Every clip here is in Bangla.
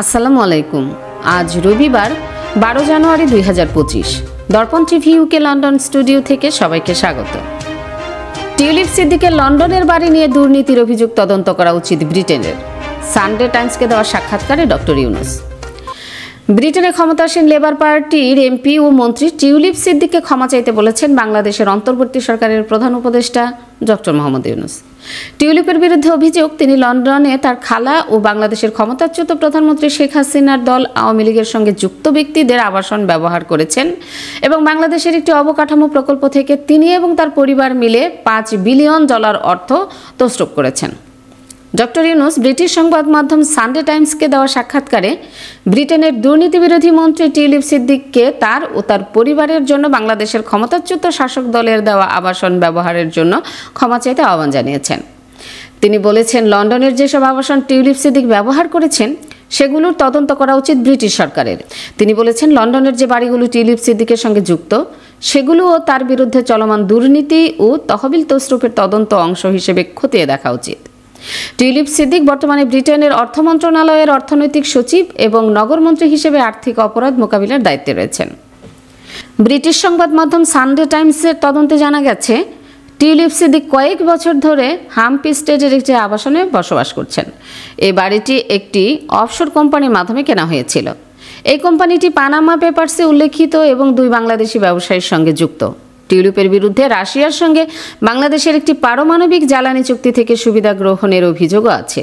আসসালামু আলাইকুম। আজ রবিবার 12 জানুয়ারি 2025। দর্পণ টিভি ইউকে লন্ডন স্টুডিও থেকে সবাইকে স্বাগত। টিউলিপ সিদ্দিকের লন্ডনের বাড়ি নিয়ে দুর্নীতির অভিযোগ তদন্ত করা উচিত ব্রিটেনের, সানডে টাইমসকে দেওয়া সাক্ষাৎকারে ডক্টর ইউনুস। ব্রিটেনে ক্ষমতাসীন লেবার পার্টির এমপি ও মন্ত্রী টিউলিপ সিদ্দিককে ক্ষমা চাইতে বলেছেন বাংলাদেশের অন্তর্বর্তী সরকারের প্রধান উপদেষ্টা ডক্টর মোহাম্মদ ইউনুস। টিউলিপের বিরুদ্ধে অভিযোগ, তিনি লন্ডনে তার খালা ও বাংলাদেশের ক্ষমতাচ্যুত প্রধানমন্ত্রী শেখ হাসিনার দল আওয়ামী লীগের সঙ্গে যুক্ত ব্যক্তিদের আবাসন ব্যবহার করেছেন এবং বাংলাদেশের একটি অবকাঠামো প্রকল্প থেকে তিনি এবং তার পরিবার মিলে $5 বিলিয়ন অর্থ তছরূপ করেছেন। ডক্টর ইউনুস ব্রিটিশ সংবাদ মাধ্যম সানডে টাইমসকে দেওয়া সাক্ষাৎকারে ব্রিটেনের দুর্নীতি বিরোধী মন্ত্রী টিউলিপ সিদ্দিককে তার ও তার পরিবারের জন্য বাংলাদেশের ক্ষমতাচ্যুত শাসক দলের দেওয়া আবাসন ব্যবহারের জন্য ক্ষমা চাইতে আহ্বান জানিয়েছেন। তিনি বলেছেন, লন্ডনের যেসব আবাসন টিউলিপ সিদ্দিক ব্যবহার করেছেন সেগুলোর তদন্ত করা উচিত ব্রিটিশ সরকারের। তিনি বলেছেন, লন্ডনের যে বাড়িগুলো টিউলিপ সিদ্দিকের সঙ্গে যুক্ত সেগুলোও তার বিরুদ্ধে চলমান দুর্নীতি ও তহবিল তছরূপের তদন্ত অংশ হিসেবে খতিয়ে দেখা উচিত। টিউলিপ সিদ্দিক বর্তমানে ব্রিটেনের অর্থ মন্ত্রণালয়ের অর্থনৈতিক সচিব এবং নগরমন্ত্রী হিসেবে আর্থিক অপরাধ মোকাবিলার দায়িত্বে রয়েছেন। ব্রিটিশ সংবাদ মাধ্যম সানডে টাইমসের তদন্তে জানা গেছে, টিউলিপ সিদ্দিক কয়েক বছর ধরে হাম্পস্টেডের একটি আবাসনে বসবাস করছেন। এই বাড়িটি একটি অফশোর কোম্পানির মাধ্যমে কেনা হয়েছিল। এই কোম্পানিটি পানামা পেপারসে উল্লেখিত এবং 2 বাংলাদেশি ব্যবসায়ীর সঙ্গে যুক্ত। টিউলিপের বিরুদ্ধে রাশিয়ার সঙ্গে বাংলাদেশের একটি পারমাণবিক জ্বালানি চুক্তি থেকে সুবিধা গ্রহণের অভিযোগও আছে।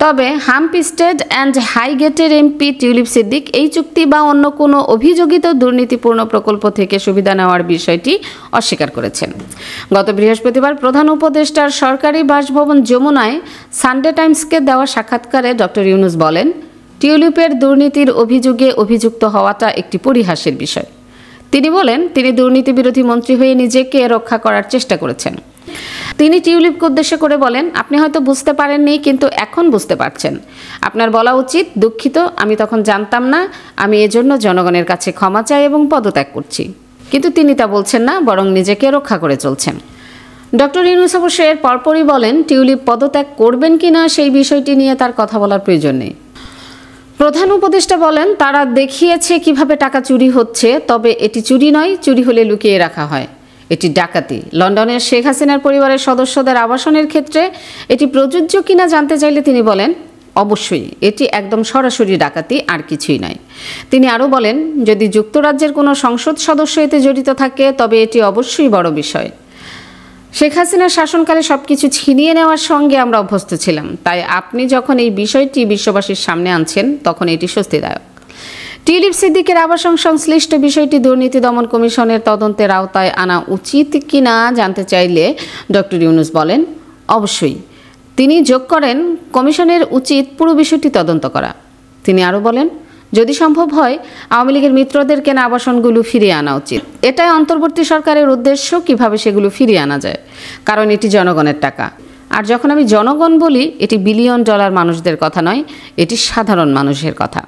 তবে হাম্পস্টেড অ্যান্ড হাইগেটের এমপি টিউলিপ সিদ্দিক এই চুক্তি বা অন্য কোনো অভিযোগিত দুর্নীতিপূর্ণ প্রকল্প থেকে সুবিধা নেওয়ার বিষয়টি অস্বীকার করেছেন। গত বৃহস্পতিবার প্রধান উপদেষ্টার সরকারি বাসভবন যমুনায় সানডে টাইমসকে দেওয়া সাক্ষাৎকারে ডক্টর ইউনুস বলেন, টিউলিপের দুর্নীতির অভিযোগে অভিযুক্ত হওয়াটা একটি পরিহাসের বিষয়। তিনি বলেন, তিনি দুর্নীতি বিরোধী মন্ত্রী হয়ে নিজেকে রক্ষা করার চেষ্টা করেছেন। তিনি টিউলিপকে উদ্দেশ্য করে বলেন, আপনি হয়তো বুঝতে পারেননি, কিন্তু এখন বুঝতে পারছেন। আপনার বলা উচিত, দুঃখিত, আমি তখন জানতাম না, আমি এজন্য জনগণের কাছে ক্ষমা চাই এবং পদত্যাগ করছি। কিন্তু তিনি তা বলছেন না, বরং নিজেকে রক্ষা করে চলছেন। ডক্টর ইউনুস অবশ্য এর পরপরই বলেন, টিউলিপ পদত্যাগ করবেন কিনা সেই বিষয়টি নিয়ে তার কথা বলার প্রয়োজন নেই। প্রধান উপদেষ্টা বলেন, তারা দেখিয়েছে কিভাবে টাকা চুরি হচ্ছে, তবে এটি চুরি নয়, চুরি হলে লুকিয়ে রাখা হয়, এটি ডাকাতি। লন্ডনের শেখ হাসিনার পরিবারের সদস্যদের আবাসনের ক্ষেত্রে এটি প্রযোজ্য কিনা জানতে চাইলে তিনি বলেন, অবশ্যই, এটি একদম সরাসরি ডাকাতি, আর কিছুই নয়। তিনি আরও বলেন, যদি যুক্তরাজ্যের কোনো সংসদ সদস্য এতে জড়িত থাকে তবে এটি অবশ্যই বড় বিষয়। শেখ হাসিনার শাসনকালে সবকিছু ছিনিয়ে নেওয়ার সঙ্গে আমরা অভ্যস্ত ছিলাম, তাই আপনি যখন এই বিষয়টি বিশ্ববাসীর সামনে আনছেন তখন এটি স্বস্তিদায়ক। টিউলিপ সিদ্দিকের আবাসন সংশ্লিষ্ট বিষয়টি দুর্নীতি দমন কমিশনের তদন্তের আওতায় আনা উচিত কিনা জানতে চাইলে ডক্টর ইউনুস বলেন, অবশ্যই। তিনি যোগ করেন, কমিশনের উচিত পুরো বিষয়টি তদন্ত করা। তিনি আরও বলেন, যদি সম্ভব হয় আওয়ামী লীগের মিত্রদের কেনা আবাসনগুলো ফিরিয়ে আনা উচিত। এটাই অন্তর্বর্তী সরকারের উদ্দেশ্য, কিভাবে সেগুলো ফিরিয়ে আনা যায়, কারণ এটি জনগণের টাকা। আর যখন আমি জনগণ বলি, এটি $1 বিলিয়ন মানুষদের কথা নয়, এটি সাধারণ মানুষের কথা।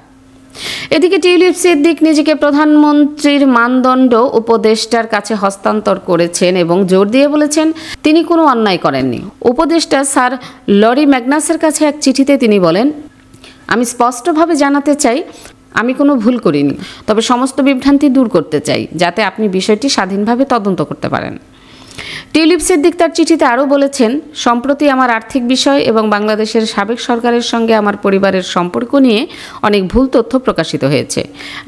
এদিকে টিউলিপ সিদ্দিক নিজেকে প্রধানমন্ত্রীর মানদণ্ড উপদেষ্টার কাছে হস্তান্তর করেছেন এবং জোর দিয়ে বলেছেন, তিনি কোনো অন্যায় করেননি। উপদেষ্টা স্যার লরি ম্যাগনাসের কাছে এক চিঠিতে তিনি বলেন, আমি স্পষ্টভাবে জানাতে চাই, আমি কোনো ভুল করিনি, তবে সমস্ত বিভ্রান্তি দূর করতে চাই, যাতে আপনি বিষয়টি স্বাধীনভাবে তদন্ত করতে পারেন। টিউলিপ সিদ্দিক তার চিঠিতে আরও বলেছেন, সম্প্রতি আমার আর্থিক বিষয় এবং বাংলাদেশের সাবেক সরকারের সঙ্গে আমার পরিবারের সম্পর্ক নিয়ে অনেক ভুল তথ্য প্রকাশিত হয়েছে।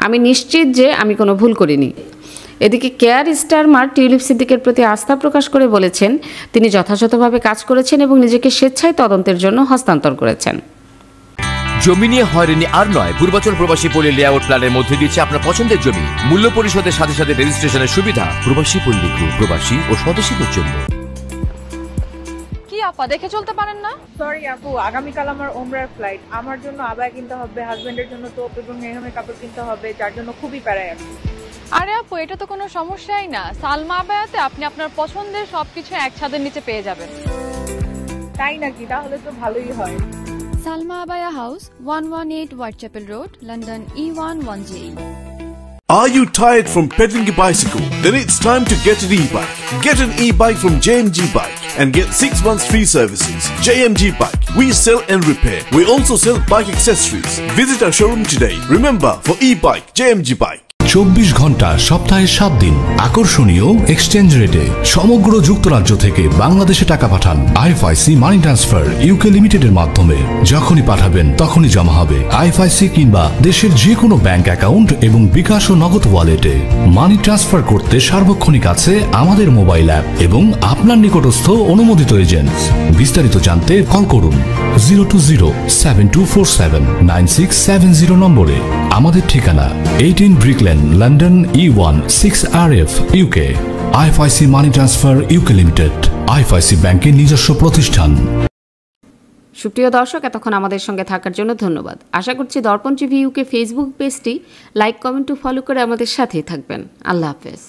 আমি নিশ্চিত যে আমি কোনো ভুল করিনি। এদিকে কেয়ার স্টারমার টিউলিপ সিদ্দিকের প্রতি আস্থা প্রকাশ করে বলেছেন, তিনি যথাযথভাবে কাজ করেছেন এবং নিজেকে স্বেচ্ছায় তদন্তের জন্য হস্তান্তর করেছেন। জমি নিয়ে হয়রানি আর নয়, পূর্বাচল প্রবাসী পল্লী লেআউট প্ল্যানের মধ্যে দিচ্ছে আপনার পছন্দের জমি মূল্য পরিশোধের সাথে সাথে রেজিস্ট্রেশনের সুবিধা। প্রবাসী পল্লী গ্রুপ, প্রবাসী ও স্বদেশীদের জন্য। কি আপা, দেখে চলতে পারেন না? সরি আপু, আগামীকাল আমার ওমরার ফ্লাইট। আমার জন্য আবায়া কিনতে হবে, হাজবেন্ডের জন্য টোপ এবং মেহমের কাপড় কিনতে হবে, যার জন্য খুবই প্যারায় আছি। আরে আপু, এটা তো কোনো সমস্যাই না। সালমা আবায়াতে আপনি আপনার পছন্দের সবকিছু এক ছাদের নিচে পেয়ে যাবেন। তাই নাকি? তাহলে তো ভালোই হয়। Salma Abaya House, 118 Whitechapel Road, London E11JE. Are you tired from pedaling a bicycle? Then it's time to get an e-bike. Get an e-bike from JMG Bike. and get 6 months free services. JMG Bike. We sell and repair. We also sell bike accessories. Visit our showroom today. Remember, for e-bike, JMG Bike. 24 ঘন্টা সপ্তাহে 7 দিন আকর্ষণীয় এক্সচেঞ্জ রেটে সমগ্র যুক্তরাজ্য থেকে বাংলাদেশে টাকা পাঠান আইএফআইসি মানি ট্রান্সফার ইউকে লিমিটেডের মাধ্যমে। যখনই পাঠাবেন তখনই জমা হবে আইএফআইসি কিংবা দেশের যে কোনো ব্যাংক অ্যাকাউন্ট এবং বিকাশ ও নগদ ওয়ালেটে। মানি ট্রান্সফার করতে সার্বক্ষণিক আছে আমাদের মোবাইল অ্যাপ এবং আপনার নিকটস্থ অনুমোদিত এজেন্ট। বিস্তারিত জানতে কল করুন 020-7247-9670 নম্বরে। আমাদের ঠিকানা 18 Brick Lane, London E1 6RF UK। IFIC money transfer UK limited IFIC ব্যাংকের নিজস্ব প্রতিষ্ঠান। সুপ্রিয় দর্শক, এতক্ষণ আমাদের সঙ্গে থাকার জন্য ধন্যবাদ। আশা করছি দর্পণ টিভি ইউকে ফেসবুক পেজটি লাইক, কমেন্ট ও ফলো করে আমাদের সাথেই থাকবেন। আল্লাহ হাফেজ।